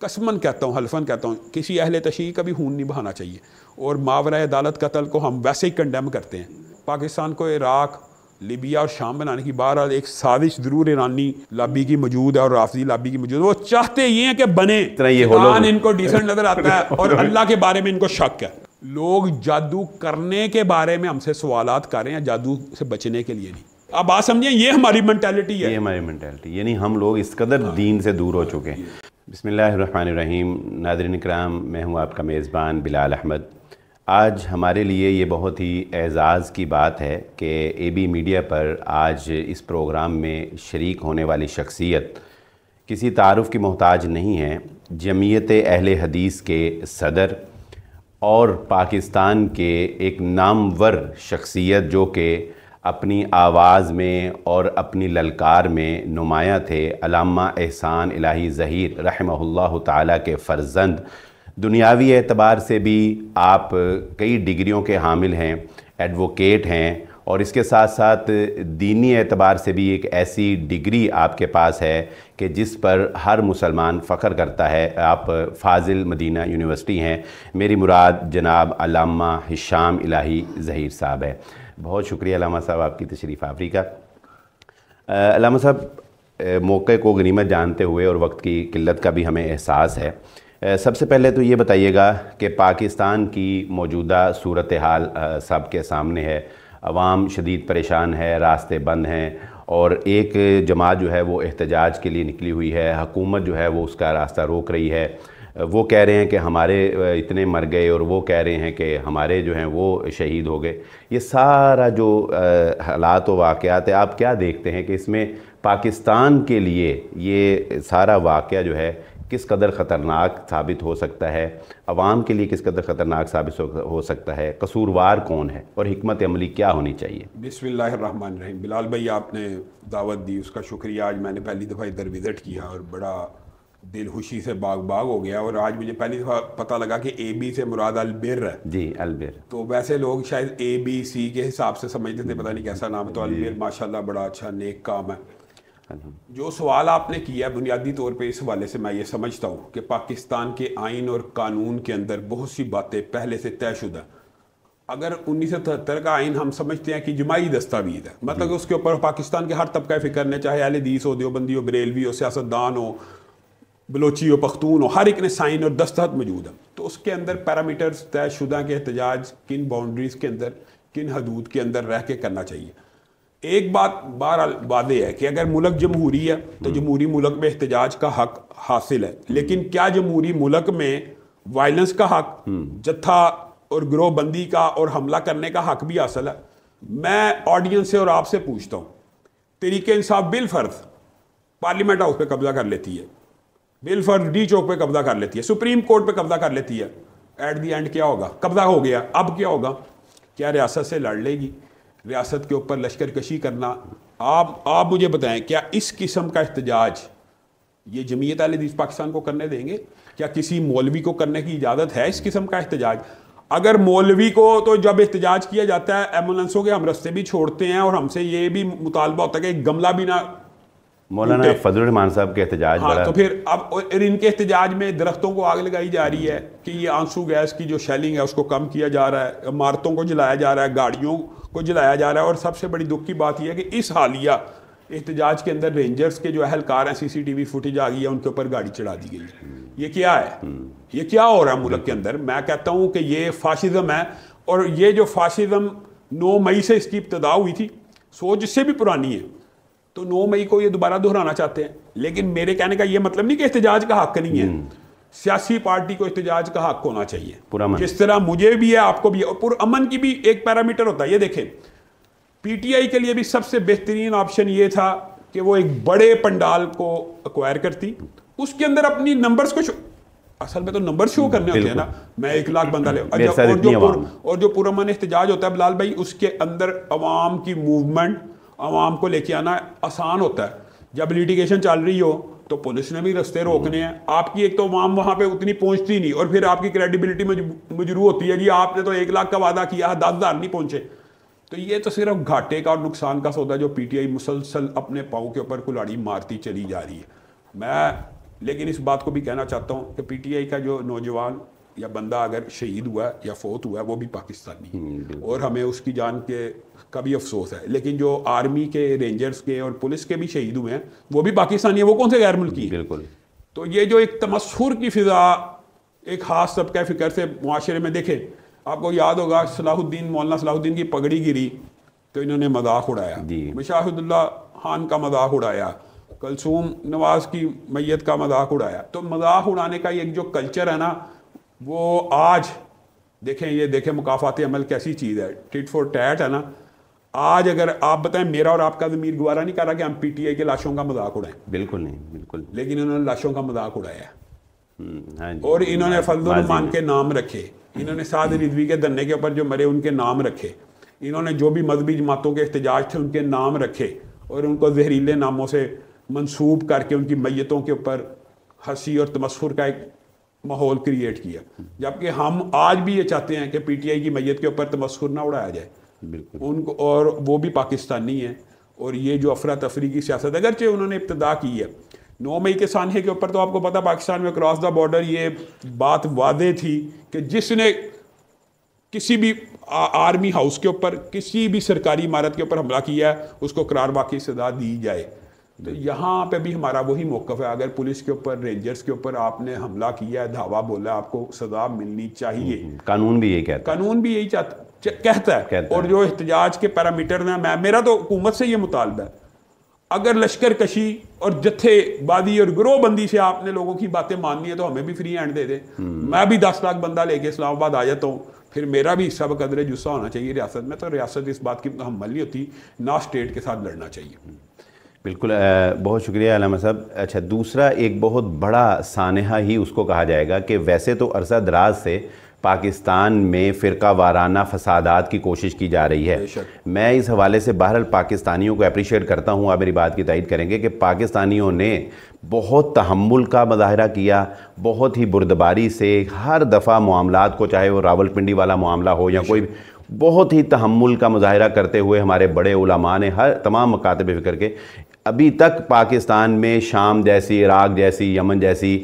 قسمن کہتا ہوں، حلفن کہتا ہوں، کسی اہل تشیع کا بھی خون نہیں بہانا چاہیے، اور ماورائے عدالت قتل کو ہم ویسے ہی کنڈیم کرتے ہیں۔ پاکستان کو عراق، لیبیا اور شام بنانے کی بہرحال ایک سازش ضرور ایرانی لابی کی موجود ہے اور رافضی لابی کی موجود ہے، وہ چاہتے یہ ہیں کہ بنے، قرآن ان کو ڈیسنٹ نظر آتا ہے اور اللہ کے بارے میں ان کو شک ہے۔ لوگ جادو کرنے کے بارے میں ہم سے سوالات کر رہے ہیں، جادو سے بچنے کے لیے نہیں۔ اب بات سمجھیں، یہ ہماری مینٹیلٹی ہے، یہ ہماری مینٹیلٹی، یعنی ہم لوگ اس قدر دین سے دور ہو چکے ہیں۔ بسم اللہ الرحمن الرحیم۔ ناظرین کرام، میں ہوں آپ کا میزبان بلال احمد۔ آج ہمارے لیے یہ بہت ہی اعزاز کی بات ہے کہ اے بی میڈیا پر آج اس پروگرام میں شریک ہونے والی شخصیت کسی تعارف کی محتاج نہیں ہے۔ جمعیت اہل حدیث کے صدر اور پاکستان کے ایک نامور شخصیت، جو کہ اپنی آواز میں اور اپنی للکار میں نمایاں تھے، علامہ احسان الہی ظہیر رحمہ اللہ تعالیٰ کے فرزند۔ دنیاوی اعتبار سے بھی آپ کئی ڈگریوں کے حامل ہیں، ایڈوکیٹ ہیں، اور اس کے ساتھ ساتھ دینی اعتبار سے بھی ایک ایسی ڈگری آپ کے پاس ہے کہ جس پر ہر مسلمان فخر کرتا ہے۔ آپ فاضل مدینہ یونیورسٹی ہیں۔ میری مراد جناب علامہ ہشام الہی ظہیر صاحب ہے۔ بہت شکریہ علامہ صاحب آپ کی تشریف آوری کا۔ علامہ صاحب، موقع کو غنیمت جانتے ہوئے اور وقت کی قلت کا بھی ہمیں احساس ہے، سب سے پہلے تو یہ بتائیے گا کہ پاکستان کی موجودہ صورتحال سب کے سامنے ہے، عوام شدید پریشان ہے، راستے بند ہیں، اور ایک جماعت جو ہے وہ احتجاج کے لیے نکلی ہوئی ہے، حکومت جو ہے وہ اس کا راستہ روک رہی ہے۔ وہ کہہ رہے ہیں کہ ہمارے اتنے مر گئے، اور وہ کہہ رہے ہیں کہ ہمارے جو ہیں وہ شہید ہو گئے۔ یہ سارا جو حالات و واقعات ہیں، آپ کیا دیکھتے ہیں کہ اس میں پاکستان کے لیے یہ سارا واقعہ جو ہے کس قدر خطرناک ثابت ہو سکتا ہے، عوام کے لیے کس قدر خطرناک ثابت ہو سکتا ہے، قصوروار کون ہے، اور حکمت عملی کیا ہونی چاہیے؟ بسم اللہ الرحمن الرحیم۔ بلال بھائی، آپ نے دعوت دی، اس کا شکریہ۔ آج میں نے پہلی دفعہ ادھر وزٹ کیا اور بڑا دل خوشی سے باغ باغ ہو گیا، اور آج مجھے پہلی دفعہ پتہ لگا کہ اے بی سے مراد البر ہے۔ جی، البر۔ تو ویسے لوگ شاید اے بی سی کے حساب سے سمجھتے تھے، پتہ نہیں کیسا نام ہے، تو البر ماشاءاللہ بڑا اچھا نیک کام ہے۔ جو سوال آپ نے کیا بنیادی طور پہ اس حوالے سے میں یہ سمجھتا ہوں کہ پاکستان کے آئین اور قانون کے اندر بہت سی باتیں پہلے سے طے شدہ۔ اگر 1973 کا آئین ہم سمجھتے ہیں کہ جماعی دستاویز ہے، مطلب کہ اس کے اوپر پاکستان کے ہر طبقہ فکر نے، چاہے اہل حدیث ہو، دیوبندی ہو، بریلوی ہو، سیاستدان ہو، بلوچی ہو، پختون ہو، ہر ایک نے سائن اور دستخط موجود ہے، تو اس کے اندر پیرامیٹرز طے شدہ کہ احتجاج کن باؤنڈریز کے اندر، کن حدود کے اندر رہ کے کرنا چاہیے۔ ایک بات بہرحال واضح ہے کہ اگر ملک جمہوری ہے تو جمہوری ملک میں احتجاج کا حق حاصل ہے، لیکن کیا جمہوری ملک میں وائلنس کا حق، جتھا اور گروہ بندی کا اور حملہ کرنے کا حق بھی حاصل ہے؟ میں آڈینس سے اور آپ سے پوچھتا ہوں، تحریک انصاف بالفرض پارلیمنٹ ہاؤس پہ قبضہ کر لیتی ہے، بالفرض ڈی چوک پہ قبضہ کر لیتی ہے، سپریم کورٹ پہ قبضہ کر لیتی ہے، ایٹ دی اینڈ کیا ہوگا؟ قبضہ ہو گیا، اب کیا ہوگا؟ کیا ریاست سے لڑ لے گی؟ ریاست کے اوپر لشکر کشی کرنا؟ آپ مجھے بتائیں، کیا اس قسم کا احتجاج یہ جمعیت اہل حدیث پاکستان کو کرنے دیں گے؟ کیا کسی مولوی کو کرنے کی اجازت ہے اس قسم کا احتجاج؟ اگر مولوی کو، تو جب احتجاج کیا جاتا ہے ایمبولینسوں کے ہم رستے بھی چھوڑتے ہیں، اور ہم سے یہ بھی مطالبہ ہوتا ہے کہ ایک گملہ بھی نہ مولانا فضل الرحمان صاحب کے احتجاج تو پھر اب ان کے احتجاج میں درختوں کو آگ لگائی جا رہی ہے کہ یہ آنسو گیس کی جو شیلنگ ہے اس کو کم کیا جا رہا ہے، عمارتوں کو جلایا جا رہا ہے، گاڑیوں کو جلایا جا رہا ہے، اور سب سے بڑی دکھ کی بات یہ ہے کہ اس حالیہ احتجاج کے اندر رینجرز کے جو اہلکار ہیں، سی سی ٹی وی فوٹیج آ گئی ہے، ان کے اوپر گاڑی چڑھا دی گئی ہے۔ یہ کیا ہے؟ یہ کیا ہو رہا ہے ملک کے اندر؟ میں کہتا ہوں کہ یہ فاشزم ہے، اور یہ جو فاشزم 9 مئی سے اس کی ابتدا ہوئی تھی، سوچ اس سے بھی پرانی ہے، تو 9 مئی کو یہ دوبارہ دہرانا چاہتے ہیں۔ لیکن میرے کہنے کا یہ مطلب نہیں کہ احتجاج کا حق نہیں ہے، سیاسی پارٹی کو احتجاج کا حق ہونا چاہیے، جس طرح مجھے بھی ہے، آپ کو بھی ہے، اور پرامن کی بھی ایک پیرامیٹر ہوتا ہے۔ یہ دیکھیں، پی ٹی آئی کے لیے بھی سب سے بہترین آپشن یہ تھا کہ وہ ایک بڑے پنڈال کو ایکوائر کرتی، اس کے اندر اپنی نمبرز کو اصل میں تو نمبر شو کرنے ہوتے ہیں نا، میں 1 لاکھ بندہ لے، اور جو پرامن احتجاج ہوتا ہے بلال بھائی، اس کے اندر عوام کی موومنٹ، عوام کو لے کے آنا آسان ہوتا ہے۔ جب لیٹیگیشن چل رہی ہو تو پولیس نے بھی رستے روکنے ہیں، آپ کی ایک تو عوام وہاں پہ اتنی پہنچتی نہیں، اور پھر آپ کی کریڈیبلٹی مجروح ہوتی ہے، جی آپ نے تو 1 لاکھ کا وعدہ کیا ہے، 10,000 نہیں پہنچے، تو یہ تو صرف گھاٹے کا اور نقصان کا سودا جو پی ٹی آئی مسلسل اپنے پاؤں کے اوپر کلاڑی مارتی چلی جا رہی ہے۔ میں لیکن اس بات کو بھی کہنا چاہتا ہوں کہ پی ٹی آئی کا جو نوجوان یا بندہ اگر شہید ہوا ہے یا فوت ہوا ہے وہ بھی پاکستانی ہے اور ہمیں اس کی جان کے کا بھی افسوس ہے. لیکن جو آرمی کے، رینجرز کے اور پولیس کے بھی شہید ہوئے ہیں وہ بھی پاکستانی ہیں، وہ کون سے غیر ملکی ہیں؟ بالکل. تو یہ جو ایک تمسخر کی فضا ایک خاص طبقہ فکر سے معاشرے میں، دیکھیں آپ کو یاد ہوگا مولانا صلاح الدین کی پگڑی گری تو انہوں نے مذاق اڑایا، مشاہد اللہ خان کا مذاق اڑایا، کلثوم نواز کی میت کا مذاق اڑایا. تو مذاق اڑانے کا ایک جو کلچر ہے نا، وہ آج دیکھیں مکافات عمل کیسی چیز ہے، ٹٹ فور ٹیٹ ہے نا. آج اگر آپ بتائیں، میرا اور آپ کا ضمیر گوارا نہیں کر رہا کہ ہم پی ٹی آئی کے لاشوں کا مذاق اڑائیں. بالکل نہیں، بالکل. لیکن انہوں نے لاشوں کا مذاق اڑایا اور انہوں نے فضل الرحمان کے نام رکھے، انہوں نے سعد رضوی کے دھرنے کے اوپر جو مرے ان کے نام رکھے، انہوں نے جو بھی مذہبی جماعتوں کے احتجاج تھے ان کے نام رکھے اور ان کو زہریلے ناموں سے منسوب کر کے ان کی میتوں کے اوپر ہنسی اور تمسخر کا ایک ماحول کریٹ کیا. جبکہ ہم آج بھی یہ چاہتے ہیں کہ پی ٹی آئی کی میت کے اوپر تمسخر نہ اڑایا جائے ان کو، اور وہ بھی پاکستانی ہیں. اور یہ جو افراتفری کی سیاست اگرچہ انہوں نے ابتدا کی ہے 9 مئی کے سانحے کے اوپر، تو آپ کو پتا پاکستان میں کراس دا بارڈر یہ بات واضح تھی کہ جس نے کسی بھی آرمی ہاؤس کے اوپر، کسی بھی سرکاری عمارت کے اوپر حملہ کیا ہے اس کو قرار باقی سزا دی جائے. تو یہاں پہ بھی ہمارا وہی موقف ہے، اگر پولیس کے اوپر، رینجرز کے اوپر آپ نے حملہ کیا ہے، دھاوا بولا ہے، آپ کو سزا ملنی چاہیے. قانون بھی یہی کہتا ہے، قانون بھی یہی کہتا ہے. اور جو احتجاج کے پیرامیٹر ہیں، میرا تو حکومت سے یہ مطالبہ ہے، اگر لشکر کشی اور جتھے بازی اور گروہ بندی سے آپ نے لوگوں کی باتیں ماننی ہے تو ہمیں بھی فری ہینڈ دے دیں. میں بھی 10 لاکھ بندہ لے کے اسلام آباد آ جاتا ہوں، پھر میرا بھی حصہ بقدر جسہ ہونا چاہیے ریاست میں. تو ریاست اس بات کی متحمل نہیں ہوتی، نہ اسٹیٹ کے ساتھ لڑنا چاہیے. بالکل. بہت شکریہ علامہ صاحب. اچھا، دوسرا ایک بہت بڑا سانحہ ہی اس کو کہا جائے گا کہ ویسے تو عرصہ دراز سے پاکستان میں فرقہ وارانہ فسادات کی کوشش کی جا رہی ہے. میں اس حوالے سے بہرحال پاکستانیوں کو اپریشیٹ کرتا ہوں، آپ میری بات کی تائید کریں گے کہ پاکستانیوں نے بہت تحمل کا مظاہرہ کیا، بہت ہی بردباری سے ہر دفعہ معاملات کو، چاہے وہ راولپنڈی والا معاملہ ہو یا کوئی، بہت ہی تحمل کا مظاہرہ کرتے ہوئے ہمارے بڑے علماء نے ہر تمام مکاتب فکر کے ابھی تک پاکستان میں شام جیسی، عراق جیسی، یمن جیسی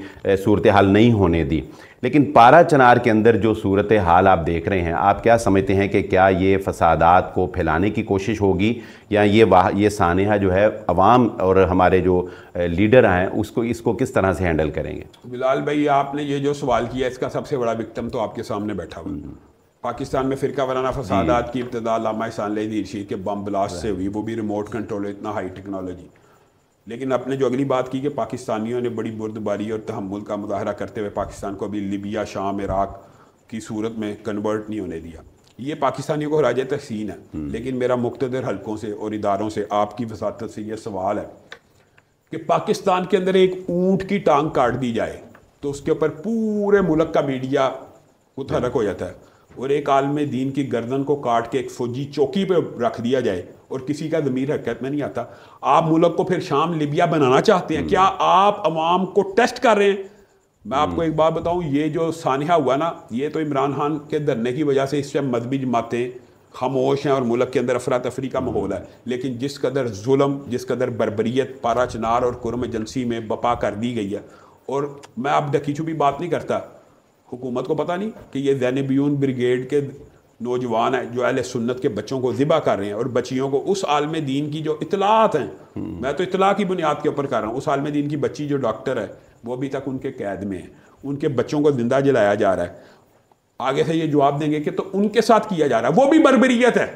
صورتحال نہیں ہونے دی. لیکن پارا چنار کے اندر جو صورتحال آپ دیکھ رہے ہیں، آپ کیا سمجھتے ہیں کہ کیا یہ فسادات کو پھیلانے کی کوشش ہوگی یا یہ سانحہ جو ہے عوام اور ہمارے جو لیڈر ہیں اس کو کس طرح سے ہینڈل کریں گے؟ بلال بھائی، آپ نے یہ جو سوال کیا اس کا سب سے بڑا وکٹم تو آپ کے سامنے بیٹھا ہوا. پاکستان میں فرقہ وارانہ فسادات کی ابتدا علامہ احسان علی رشید کے بم بلاسٹ سے ہوئی، وہ بھی ریموٹ کنٹرول، اتنا ہائی ٹیکنالوجی. لیکن آپ نے جو اگلی بات کی کہ پاکستانیوں نے بڑی بردباری اور تحمل کا مظاہرہ کرتے ہوئے پاکستان کو ابھی لیبیا، شام، عراق کی صورت میں کنورٹ نہیں ہونے دیا، یہ پاکستانیوں کو راجع تحسین ہے. لیکن میرا مقتدر حلقوں سے اور اداروں سے آپ کی وساطت سے یہ سوال ہے کہ پاکستان کے اندر ایک اونٹ کی ٹانگ کاٹ دی جائے تو اس کے اوپر پورے ملک کا میڈیا متحرک ہو جاتا ہے، اور ایک عالم دین کی گردن کو کاٹ کے ایک فوجی چوکی پہ رکھ دیا جائے اور کسی کا ضمیر حرکت میں نہیں آتا. آپ ملک کو پھر شام، لیبیا بنانا چاہتے ہیں؟ کیا آپ عوام کو ٹیسٹ کر رہے ہیں؟ میں آپ کو ایک بات بتاؤں، یہ جو سانحہ ہوا نا، یہ تو عمران خان کے دھرنے کی وجہ سے اس سے مذہبی جماعتیں خاموش ہیں اور ملک کے اندر افراتفری کا ماحول ہے. لیکن جس قدر ظلم، جس قدر بربریت پارا چنار اور کرم ایجنسی میں بپا کر دی گئی ہے، اور میں اب ڈکی چھپی بات نہیں کرتا، حکومت کو پتہ نہیں کہ یہ زینبیون بریگیڈ کے نوجوان ہیں جو اہل سنت کے بچوں کو ذبح کر رہے ہیں اور بچیوں کو، اس عالم دین کی جو اطلاعات ہیں، میں تو اطلاع کی بنیاد کے اوپر کر رہا ہوں، اس عالم دین کی بچی جو ڈاکٹر ہے وہ ابھی تک ان کے قید میں ہے، ان کے بچوں کو زندہ جلایا جا رہا ہے. آگے سے یہ جواب دیں گے کہ تو ان کے ساتھ کیا جا رہا ہے، وہ بھی بربریت ہے.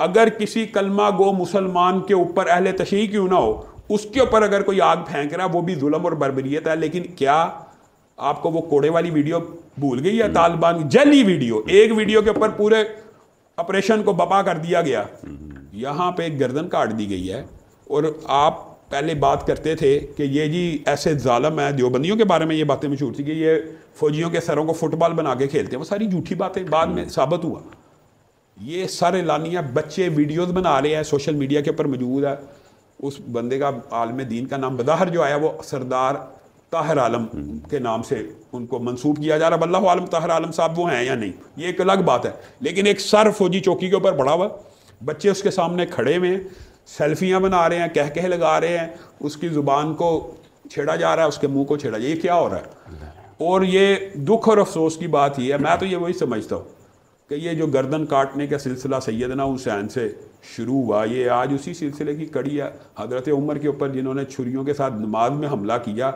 اگر کسی کلمہ گو مسلمان کے اوپر اہل تشیع کیوں نہ ہو، اس کے اوپر اگر کوئی آگ پھینک رہا ہے، وہ بھی ظلم اور بربریت ہے. لیکن کیا آپ کو وہ کوڑے والی ویڈیو بھول گئی ہے؟ طالبان جعلی ویڈیو، ایک ویڈیو کے اوپر پورے آپریشن کو بپا کر دیا گیا. یہاں پہ ایک گردن کاٹ دی گئی ہے. اور آپ پہلے بات کرتے تھے کہ یہ جی ایسے ظالم ہیں، دیوبندیوں کے بارے میں یہ باتیں مشہور تھی کہ یہ فوجیوں کے سروں کو فٹ بال بنا کے کھیلتے ہیں، وہ ساری جھوٹی باتیں بعد میں ثابت ہوا. یہ سر اعلانیہ بچے ویڈیوز بنا رہے ہیں، سوشل میڈیا کے اوپر موجود ہے. اس بندے کا عالم دین کا نام بظاہر جو آیا وہ سردار طاہر عالم کے نام سے ان کو منسوب کیا جا رہا. اللہ عالم طاہر عالم صاحب وہ ہیں یا نہیں، یہ ایک الگ بات ہے. لیکن ایک سر فوجی چوکی کے اوپر بڑا ہوا، بچے اس کے سامنے کھڑے ہوئے ہیں، سیلفیاں بنا رہے ہیں، کہہ لگا رہے ہیں، اس کی زبان کو چھیڑا جا رہا ہے، اس کے منہ کو چھیڑا جا، یہ کیا ہو رہا ہے؟ اور یہ دکھ اور افسوس کی بات یہ ہے، میں تو یہ وہی سمجھتا ہوں کہ یہ جو گردن کاٹنے کا سلسلہ سیدنا حسین سے شروع ہوا، یہ آج اسی سلسلے کی کڑی ہے۔ حضرت عمر کے اوپر جنہوں نے چھریوں کے ساتھ نماز میں حملہ کیا،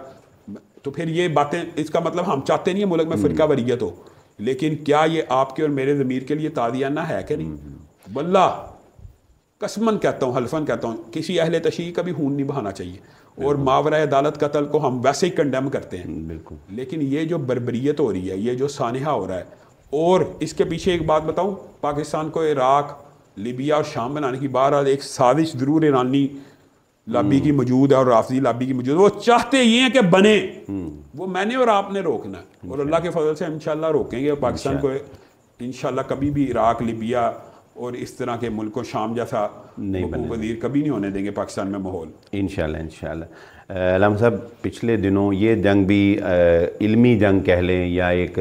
تو پھر یہ باتیں، اس کا مطلب ہم چاہتے نہیں ہیں ملک میں فرقہ واریت ہو، لیکن کیا یہ آپ کے اور میرے ضمیر کے لیے تعدیانہ ہے کہ نہیں؟ واللہ قسماً کہتا ہوں، حلفاً کہتا ہوں، کسی اہل تشیع کا بھی خون نہیں بہانا چاہیے، اور ماورائے عدالت قتل کو ہم ویسے ہی کنڈیم کرتے ہیں، بالکل، لیکن یہ جو بربریت ہو رہی ہے، یہ جو سانحہ ہو رہا ہے، اور اس کے پیچھے ایک بات بتاؤں، پاکستان کو عراق، لیبیا اور شام بنانے کی بہرحال ایک سازش ضرور ایرانی لابی کی موجود ہے اور رافضی لابی کی موجود ہے، وہ چاہتے یہ ہیں کہ بنے، وہ میں نے اور آپ نے روکنا ہے، اور اللہ کے فضل سے انشاءاللہ روکیں گے، اور پاکستان کو انشاءاللہ کبھی بھی عراق، لیبیا اور اس طرح کے ملکوں، شام جیسا وزیر کبھی نہیں ہونے دیں گے پاکستان میں ماحول، انشاءاللہ انشاءاللہ۔ علامہ صاحب، پچھلے دنوں یہ جنگ بھی علمی جنگ کہہ لیں یا ایک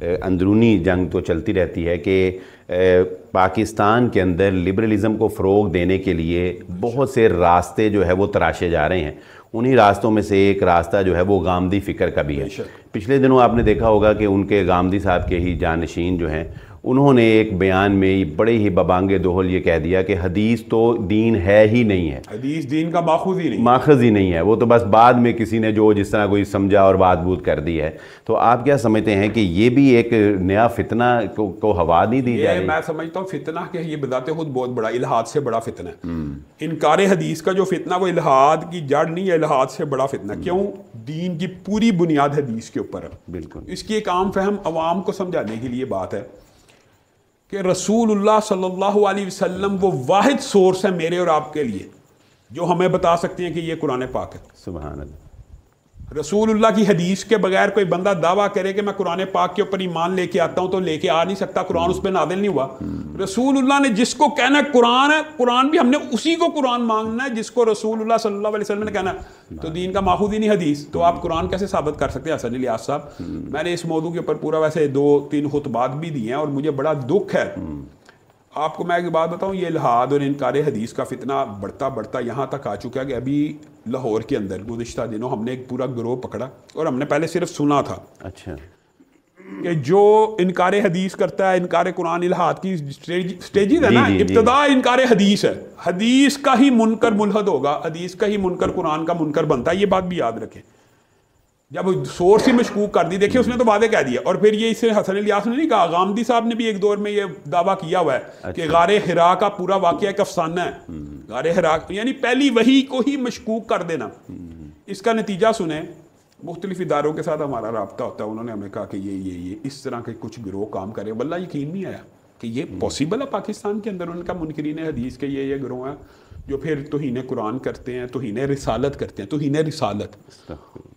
اندرونی جنگ تو چلتی رہتی ہے کہ پاکستان کے اندر لبرلزم کو فروغ دینے کے لیے بہت سے راستے جو ہے وہ تراشے جا رہے ہیں، انہی راستوں میں سے ایک راستہ جو ہے وہ غامدی فکر کا بھی ہے۔ پچھلے دنوں آپ نے دیکھا ہوگا کہ ان کے غامدی صاحب کے ہی جانشین جو ہیں، انہوں نے ایک بیان میں بڑے ہی ببانگ دوہل یہ کہہ دیا کہ حدیث تو دین ہے ہی نہیں ہے، حدیث دین کا ماخوذ ہی نہیں، ماخذ ہی نہیں ہے، وہ تو بس بعد میں کسی نے جو جس طرح کوئی سمجھا اور بات بوت کر دی ہے۔ تو آپ کیا سمجھتے ہیں کہ یہ بھی ایک نیا فتنہ کو ہوا نہیں دی جائے؟ میں سمجھتا ہوں فتنہ کہ یہ بذات خود بہت بڑا، الہاد سے بڑا فتنہ ہے۔ انکار حدیث کا جو فتنہ وہ الہاد کی جڑ نہیں ہے، الہاد سے بڑا فتنہ۔ کیوں؟ دین کی پوری بنیاد حدیث کے اوپر ہے۔ بالکل، اس کی ایک عام فہم عوام کو سمجھانے کے لیے بات ہے کہ رسول اللہ صلی اللہ علیہ وسلم وہ واحد سورس ہے میرے اور آپ کے لیے جو ہمیں بتا سکتے ہیں کہ یہ قرآن پاک ہے۔ سبحان اللہ۔ رسول اللہ کی حدیث کے بغیر کوئی بندہ دعویٰ کرے کہ میں قرآن پاک کے اوپر ایمان لے کے آتا ہوں تو لے کے آ نہیں سکتا، قرآن اس پہ نازل نہیں ہوا۔ رسول اللہ نے جس کو کہنا ہے قرآن ہے، قرآن بھی ہم نے اسی کو قرآن مانگنا ہے جس کو رسول اللہ صلی اللہ علیہ وسلم نے کہنا ہے۔ تو دین کا ماخوذ ہی نہیں حدیث، تو آپ قرآن کیسے ثابت کر سکتے ہیں؟ حسن الیاس صاحب، میں نے اس موضوع کے اوپر پورا ویسے 2-3 خطبات بھی دیے ہیں، اور مجھے بڑا دکھ ہے۔ آپ کو میں ایک بات بتاؤں، یہ الہاد اور انکار حدیث کا فتنہ بڑھتا بڑھتا یہاں تک آ چکا ہے کہ ابھی لاہور کے اندر گزشتہ دنوں ہم نے ایک پورا گروہ پکڑا، اور ہم نے پہلے صرف سنا تھا اچھا، کہ جو انکار حدیث کرتا ہے، انکار قرآن، الہاد کی سٹیجز ہے نا، ابتدا انکار حدیث ہے، حدیث کا ہی منکر ملحد ہوگا، حدیث کا ہی منکر قرآن کا منکر بنتا ہے، یہ بات بھی یاد رکھیں۔ جب سورس ہی مشکوک کر دی، دیکھیں اس نے تو واضح کہہ دیا، اور پھر یہ اسے حسن الیاس نے نہیں کہا، غامدی صاحب نے بھی ایک دور میں یہ دعویٰ کیا ہوا ہے کہ غار حرا کا پورا واقعہ ایک افسانہ ہے۔ غار حرا یعنی پہلی وحی کو ہی مشکوک کر دینا۔ اس کا نتیجہ سنیں، مختلف اداروں کے ساتھ ہمارا رابطہ ہوتا ہے، انہوں نے ہمیں کہا کہ یہ اس طرح کے کچھ گروہ کام کرے، واللہ یقین نہیں آیا کہ یہ پاسبل ہے پاکستان کے اندر۔ ان کا منکرین حدیث کے یہ گروہ ہیں جو پھر توہین قرآن کرتے ہیں، توہین رسالت کرتے ہیں، توہین رسالت،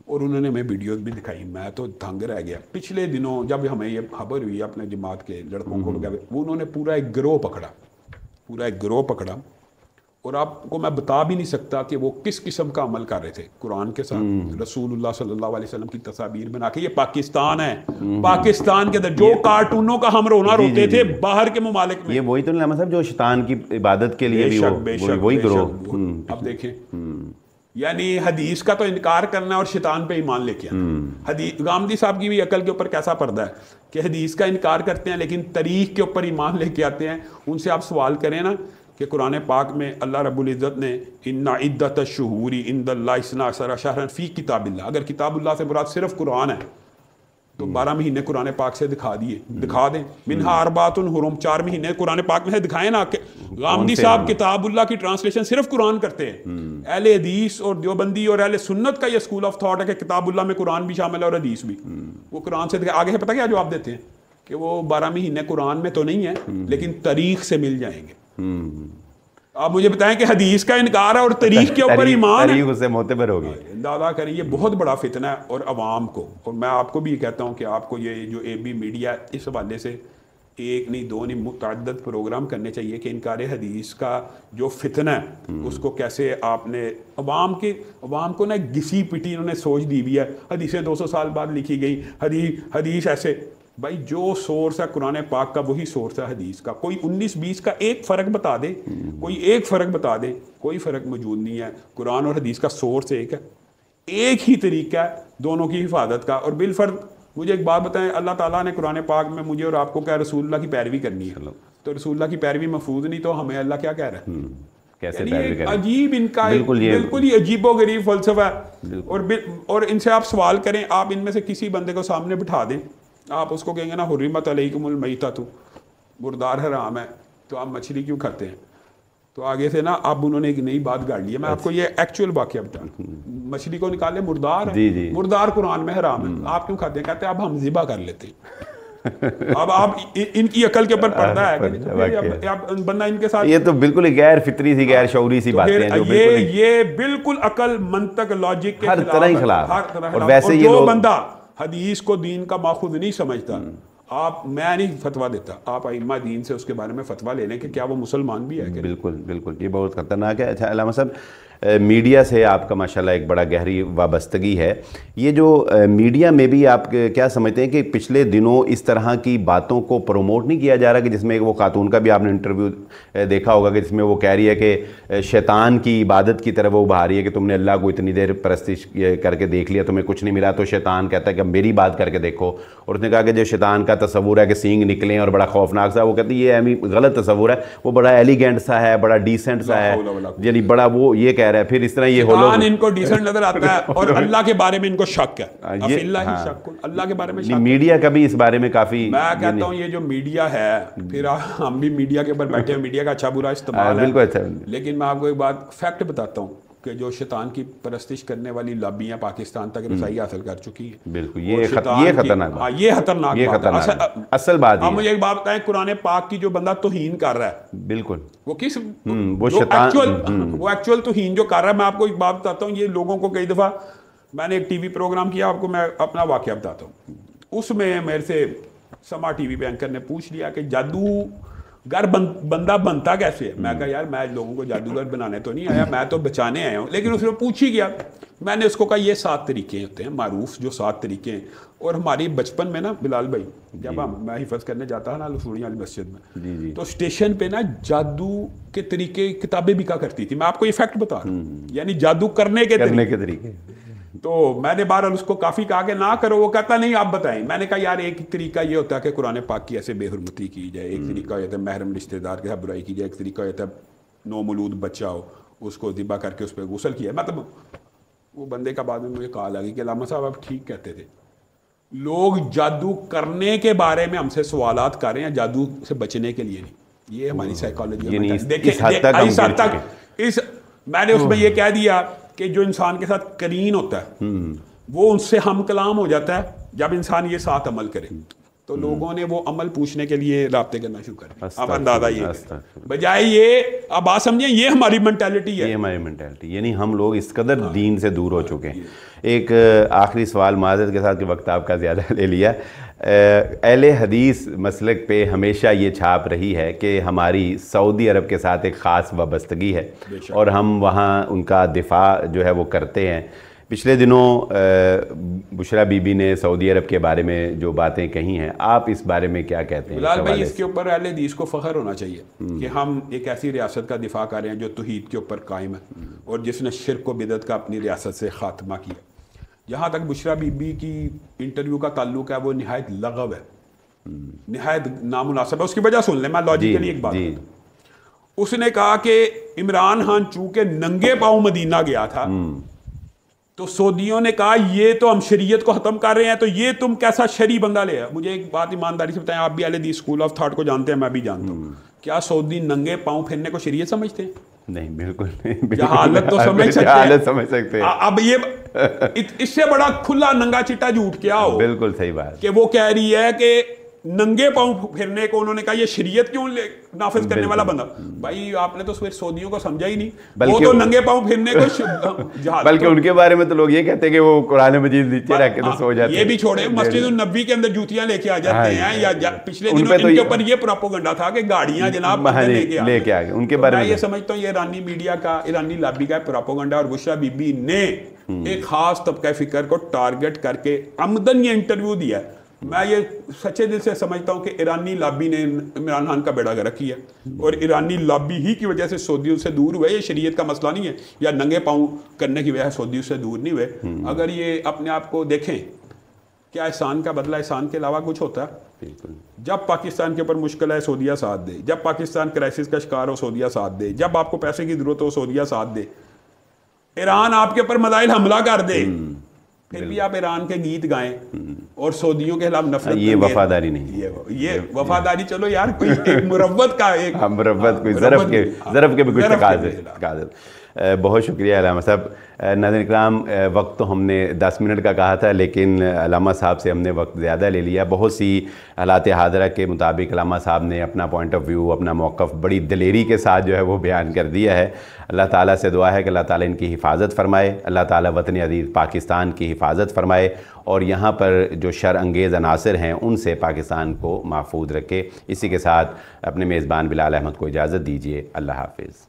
اور انہوں نے ہمیں ویڈیوز بھی دکھائی، میں تو دھنگ رہ گیا۔ پچھلے دنوں جب ہمیں یہ خبر ہوئی اپنے جماعت کے لڑکوں کو، انہوں نے پورا ایک گروہ پکڑا، اور آپ کو میں بتا بھی نہیں سکتا کہ وہ کس قسم کا عمل کر رہے تھے قرآن کے ساتھ، رسول اللہ صلی اللہ علیہ وسلم کی تصاویر بنا کے۔ یہ پاکستان ہے، پاکستان کے اندر جو کارٹونوں کا ہم رونا روتے تھے باہر کے ممالک میں، یہ وہی تو علامہ صاحب جو شیطان کی عبادت کے لیے بھی وہی گروہ۔ اب دیکھیں، یعنی حدیث کا تو انکار کرنا ہے اور شیطان پہ ایمان لے کے آنا۔ غامدی صاحب کی بھی عقل کے اوپر کیسا پردہ ہے کہ حدیث کا انکار کرتے ہیں لیکن تاریخ کے اوپر ایمان لے کے آتے ہیں۔ ان سے آپ سوال کریں نا کہ قرآن پاک میں اللہ رب العزت نے ان عدت الشہور عند اللہ 12 شہرا فی کتاب اللہ، اگر کتاب اللہ سے مراد صرف قرآن ہے تو 12 مہینے قرآن پاک سے دکھا دیں، منہا اربعۃ حرم، 4 مہینے قرآن پاک میں سے دکھائیں نا۔ غامدی صاحب کتاب اللہ کی ٹرانسلیشن صرف قرآن کرتے ہیں۔ اہل حدیث اور دیوبندی اور اہل سنت کا یہ اسکول آف تھاٹ ہے کہ کتاب اللہ میں قرآن بھی شامل ہے اور حدیث بھی۔ وہ قرآن سے آگے پتہ کیا جواب دیتے ہیں کہ وہ 12 مہینے قرآن میں تو نہیں ہے لیکن تاریخ سے مل جائیں گے۔ آپ مجھے بتائیں کہ حدیث کا انکار ہے اور تاریخ کے اوپر ایمان ہے، تاریخ اس سے معتبر ہوگی۔ اندازہ کریں، یہ بہت بڑا فتنہ ہے، اور عوام کو، اور میں آپ کو بھی کہتا ہوں کہ آپ کو یہ جو اے بی میڈیا اس حوالے سے 1 نہیں 2 نہیں متعدد پروگرام کرنے چاہیے کہ انکار حدیث کا جو فتنہ ہے اس کو کیسے آپ نے عوام کو نا گسی پٹی انہوں نے سوچ دی ہوئی ہے، حدیثیں 200 سال بعد لکھی گئی، حدیث ایسے۔ بھائی جو سورس ہے قرآن پاک کا وہی سورس ہے حدیث کا۔ کوئی 19-20 کا ایک فرق بتا دے، کوئی ایک فرق بتا دے، کوئی فرق موجود نہیں ہے۔ قرآن اور حدیث کا سورس ایک ہے، ایک ہی طریقہ ہے دونوں کی حفاظت کا. اور بالفرض مجھے ایک بات بتائیں, اللہ تعالیٰ نے قرآن پاک میں مجھے اور آپ کو کیا رسول اللہ کی پیروی کرنی ہے, تو رسول اللہ کی پیروی محفوظ نہیں تو ہمیں اللہ کیا کہہ رہا ہے؟ کیسے یعنی عجیب ان کا بالکل ہی عجیب و غریب فلسفہ ہے. اور ان سے آپ سوال کریں, آپ ان میں سے کسی بندے کو سامنے بٹھا دیں, آپ اس کو کہیں گے نا حرمت علیکم المیتۃ, مردار حرام ہے, تو آپ مچھلی کیوں کھاتے ہیں؟ تو آگے سے نا اب انہوں نے ایک نئی بات گاڑ لی ہے. میں آپ کو یہ ایکچوئل واقعہ بتاؤں, مچھلی کو نکالے مردار ہے, مردار قرآن میں حرام ہے, آپ کیوں کھاتے ہیں؟ کہتے ہیں اب ہم ذبح کر لیتے ہیں. اب آپ ان کی عقل کے اوپر پردہ ہے, بندہ ان کے ساتھ, یہ تو بالکل غیر فطری سی غیر شعوری سی باتیں ہیں, یہ بالکل عقل منطق لاجک کے ہر طرح خلاف. اور ویسے جو بندہ حدیث کو دین کا ماخوذ نہیں سمجھتا, میں نہیں فتویٰ دیتا, آپ ائمہ دین سے اس کے بارے میں فتویٰ لے لیں کہ کیا وہ مسلمان بھی ہے کہ بالکل بالکل, یہ بہت خطرناک ہے. اچھا علامہ صاحب, میڈیا سے آپ کا ماشاءاللہ ایک بڑا گہری وابستگی ہے. یہ جو میڈیا میں بھی آپ کیا سمجھتے ہیں کہ پچھلے دنوں اس طرح کی باتوں کو پروموٹ نہیں کیا جا رہا, کہ جس میں وہ خاتون کا بھی آپ نے انٹرویو دیکھا ہوگا کہ جس میں وہ کہہ رہی ہے کہ شیطان کی عبادت کی طرف وہ ابھار رہی ہے کہ تم نے اللہ کو اتنی دیر پرستش کر کے دیکھ لیا, تمہیں کچھ نہیں ملا, تو شیطان کہتا ہے کہ اب میری بات کر کے دیکھو. اور اس نے کہا کہ جو شیطان کا تصور ہے کہ سینگ نکلیں اور بڑا خوفناک سا, وہ کہتی ہے یہ غلط تصور ہے, وہ بڑا ایلیگنٹ سا ہے, بڑا ڈیسنٹ سا ہے, یعنی بڑا وہ یہ کہہ رہا ہے. پھر اس طرح یہ شیطان ان کو ڈیسنٹ نظر آتا ہے اور اللہ کے بارے میں ان کو شک ہے, اللہ کے بارے میں شک. میڈیا کا بھی اس بارے میں کافی, میں کہتا ہوں یہ جو میڈیا ہے, پھر ہم بھی میڈیا کے اوپر بیٹھے ہیں, میڈیا کا اچھا برا استعمال ہے, لیکن میں آپ کو ایک بات فیکٹ بتاتا ہوں کہ جو شیطان کی پرستش کرنے والی لابیاں پاکستان تک رسائی حاصل کر چکی ہیں. بالکل, یہ خطرناک اصل بات ہے. آپ مجھے ایک بات بتائیں, قرآن پاک کی جو بندہ توہین کر رہا ہے, بالکل وہ کس وہ ایکچوئل توہین جو کر رہا ہے, میں آپ کو ایک بات بتاتا ہوں. یہ لوگوں کو کئی دفعہ, میں نے ایک ٹی وی پروگرام کیا, آپ کو میں اپنا واقعہ بتاتا ہوں. اس میں میرے سے سما ٹی وی پہ اینکر نے پوچھ لیا کہ جادوگر بندہ بنتا کیسے ہے. میں کہا یار میں لوگوں کو جادوگر بنانے تو نہیں آیا, میں تو بچانے آیا ہوں. لیکن اس نے پوچھ ہی گیا. میں نے اس کو کہا یہ 7 طریقے ہوتے ہیں معروف, جو 7 طریقے ہیں. اور ہماری بچپن میں نا بلال بھائی, جب میں حفظ کرنے جاتا تھا نا لسوڑی والی مسجد میں, تو اسٹیشن پہ نا جادو کے طریقے کتابیں بکا کرتی تھی. میں آپ کو یہ فیکٹ بتا رہا ہوں, یعنی جادو کرنے کے طریقے. تو میں نے بہرحال اس کو کافی کہا کہ نہ کرو, وہ کہتا نہیں آپ بتائیں. میں نے کہا یار ایک طریقہ یہ ہوتا ہے کہ قرآن پاک کی ایسے بے حرمتی کی جائے, ایک طریقہ یہ ہوتا ہے محرم رشتہ دار کے ساتھ برائی کی جائے, ایک طریقہ یہ ہوتا ہے نومولود بچہ ہو اس کو ذبح کر کے اس پہ غسل کیا. مطلب وہ بندے کا بعد میں مجھے کال آ گئی کہ علامہ صاحب آپ ٹھیک کہتے تھے, لوگ جادو کرنے کے بارے میں ہم سے سوالات کر رہے ہیں, جادو سے بچنے کے لیے نہیں. یہ ہماری سائیکالوجی ہے. میں نے اس میں یہ کہہ دیا کہ جو انسان کے ساتھ قرین ہوتا ہے وہ ان سے ہم کلام ہو جاتا ہے جب انسان یہ 7 عمل کرے. تو لوگوں نے وہ عمل پوچھنے کے لیے رابطے کرنا شروع کر دیا. اب اندازہ یہ بجائے یہ, اب بات سمجھیں, یہ ہماری مینٹیلٹی ہے, یہ ہماری مینٹیلٹی, یعنی ہم لوگ اس قدر دین سے دور ہو چکے ہیں. ایک آخری سوال معذرت کے ساتھ کہ وقت آپ کا زیادہ لے لیا. اہل حدیث مسلک پہ ہمیشہ یہ چھاپ رہی ہے کہ ہماری سعودی عرب کے ساتھ ایک خاص وابستگی ہے اور ہم وہاں ان کا دفاع جو ہے وہ کرتے ہیں. پچھلے دنوں بشرا بی بی نے سعودی عرب کے بارے میں جو باتیں کہی ہیں, آپ اس بارے میں کیا کہتے ہیں؟ بلال بھائی, اس کے اوپر اہل حدیث کو فخر ہونا چاہیے کہ ہم ایک ایسی ریاست کا دفاع کر رہے ہیں جو توحید کے اوپر قائم ہے اور جس نے شرک و بدعت کا اپنی ریاست سے خاتمہ کیا. جہاں تک بشرا بی بی کی انٹرویو کا تعلق ہے, وہ نہایت لغو ہے, نہایت نامناسب ہے. اس کی وجہ سن لیں, میں لاجیکلی ایک بات کرتا ہوں. اس نے کہا کہ عمران خان چونکہ ننگے پاؤں مدینہ گیا تھا تو سعودیوں نے کہا یہ تو ہم شریعت کو ختم کر رہے ہیں, تو یہ تم کیسا شرعی بندہ لے آیا. مجھے ایک بات ایمانداری سے بتائیں, آپ بھی اہل حدیث اسکول آف تھاٹ کو جانتے ہیں, میں بھی جانتا ہوں, کیا سعودی ننگے پاؤں پھرنے کو شریعت سمجھتے ہیں؟ نہیں, بالکل نہیں. جہالت تو سمجھ سکتے ہیں. اب یہ اس سے بڑا کھلا ننگا چٹا جھوٹ کیا ہو. بالکل صحیح بات کہ وہ کہہ رہی ہے کہ ننگے پاؤں پھرنے کو انہوں نے کہا یہ شریعت کیوں نافذ کرنے والا بندہ. بھائی آپ نے تو پھر سعودیوں کو سمجھا ہی نہیں, وہ تو ننگے پاؤں پھرنے کو بلکہ ان کے بارے میں تو لوگ یہ کہتے ہیں کہ وہ قرآن مجید نیچے رکھ کے تو سو جاتے ہیں. یہ بھی چھوڑے, مسجد النبی کے اندر جوتیاں لے کے آ جاتے ہیں, یا پچھلے دنوں ان کے اوپر یہ پروپیگنڈا تھا کہ گاڑیاں جناب لے کے آ گئے. ان کے بارے میں یہ سمجھتا ہوں یہ ایرانی میڈیا کا, ایرانی لابی کا پروپیگنڈا, اور بشرا بی بی نے ایک خاص طبقہ فکر کو ٹارگٹ کر کے عمدن یہ انٹرویو دیا ہے میں یہ سچے دل سے سمجھتا ہوں کہ ایرانی لابی نے عمران خان کا بیڑا گرک کیا، اور ایرانی لابی ہی کی وجہ سے سعودیوں سے دور ہوئے. یہ شریعت کا مسئلہ نہیں ہے یا ننگے پاؤں کرنے کی وجہ سے سعودیوں سے دور نہیں ہوئے. اگر یہ اپنے آپ کو دیکھیں، کیا احسان کا بدلہ احسان کے علاوہ کچھ ہوتا ہے؟ بالکل. جب پاکستان کے اوپر مشکل ہے سعودیہ ساتھ دے، جب پاکستان کرائسس کا شکار ہو سعودیہ ساتھ دے، جب آپ کو پیسے کی ضرورت ہو سعودیہ ساتھ دے. ایران آپ کے اوپر میزائل حملہ کر دے، پھر بھی آپ ایران کے گیت گائیں اور سعودیوں کے خلاف نفرت. یہ وفاداری نہیں، یہ وفاداری. چلو یار کوئی ایک مروت کا ایک مروت، کوئی ضرب کے بھی کچھ تقاضے. بہت شکریہ علامہ صاحب. ناظرین اکرام، وقت تو ہم نے 10 منٹ کا کہا تھا، لیکن علامہ صاحب سے ہم نے وقت زیادہ لے لیا. بہت سی حالات حاضرہ کے مطابق علامہ صاحب نے اپنا پوائنٹ آف ویو، اپنا موقف بڑی دلیری کے ساتھ جو ہے وہ بیان کر دیا ہے. اللہ تعالیٰ سے دعا ہے کہ اللہ تعالیٰ ان کی حفاظت فرمائے، اللہ تعالیٰ وطن عزیز پاکستان کی حفاظت فرمائے، اور یہاں پر جو شر انگیز عناصر ہیں ان سے پاکستان کو محفوظ رکھے. اسی کے ساتھ اپنے میزبان بلال احمد کو اجازت دیجیے. اللہ حافظ.